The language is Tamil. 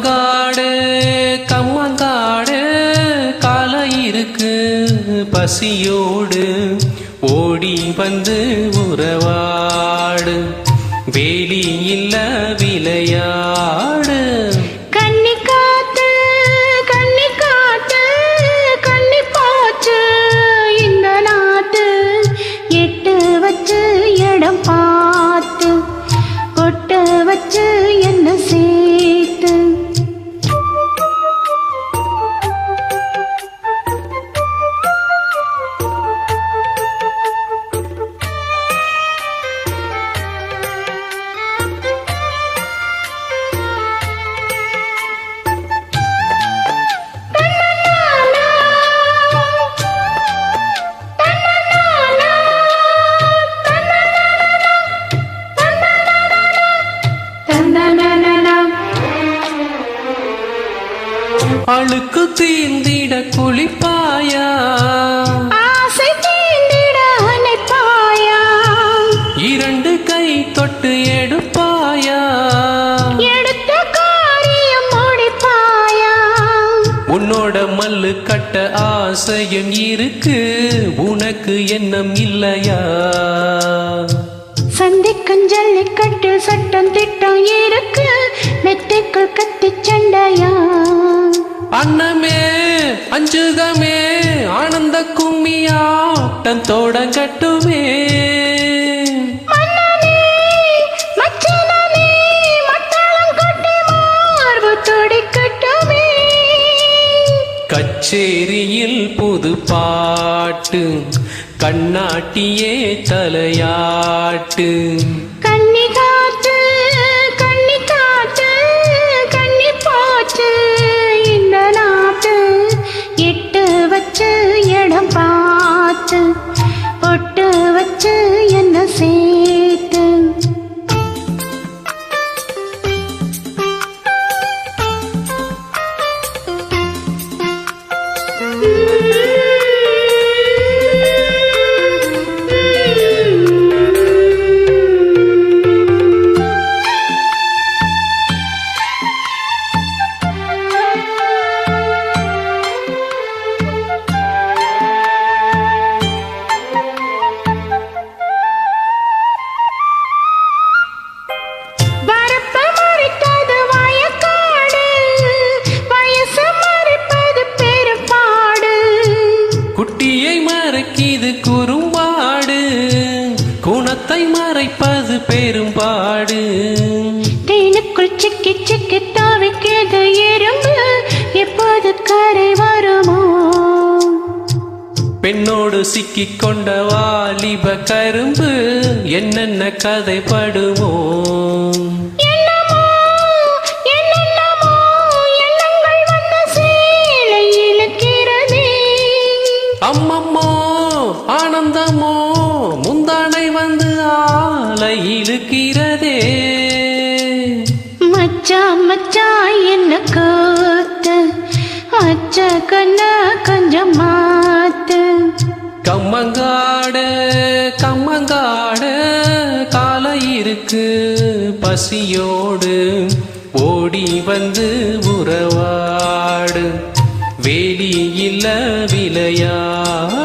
கம்மங்காடு கம்மங்காடு காலை இருக்கு பசியோடு ஓடி வந்து உறவாடு வேலி இல்ல விளையாடு கன்னி காத்து கன்னி போச்சு இந்த நாத்து எட்டு வச்சு இடம் பார்த்து கொட்டு வச்சு என்ன சேர்த்து அழுக்கு தீந்திட குளிப்பாயா ஆசை தீண்டிட அணைப்பாயா இரண்டு கை தொட்டு எடுப்பாயா எடுத்த காரியம் முடிப்பாயா உன்னோட மல்லு கட்ட ஆசையும் இருக்கு உனக்கு எண்ணம் இல்லையா சந்திக்கும் ஜல்லிக்கட்டு சட்டம் திட்டம் இருக்கு மெத்தைக்குள் கத்தி சண்டையா அன்னமே அஞ்சுகமே ஆனந்த கும்மியாட்டம் தொடங்கட்டுமே கச்சேரியில் புது பாட்டு கண்ணாட்டியே தலையாட்டு கன்னி காத்து கன்னி போச்சு இந்த நாட்டு எட்டு வச்சு இடம் பார்த்து பொட்டு வச்சு என்ன சேர்த்து குட்டியை மறைக்கிது குறும்பாடு குணத்தை மறைப்பது பெரும்பாடு தேனுக்குள் சிக்கி தாவிக்கிறது எறும்பு எப்போது கரை வருமோ பெண்ணோடு சிக்கிக் கொண்ட வாலிப கரும்பு என்னென்ன கதைப்படுமோ அம்மம்மோ ஆனந்தமோ முந்தானை வந்து ஆலை இழுக்கிறதே மச்சான் என்ன கூத்து அச்ச கண்ண கொஞ்சம் மாத்து கம்மங்காடு கம்மங்காடு காலை இருக்கு பசியோடு ஓடி வந்து உறவாடு வேலி இல்ல விளையாடு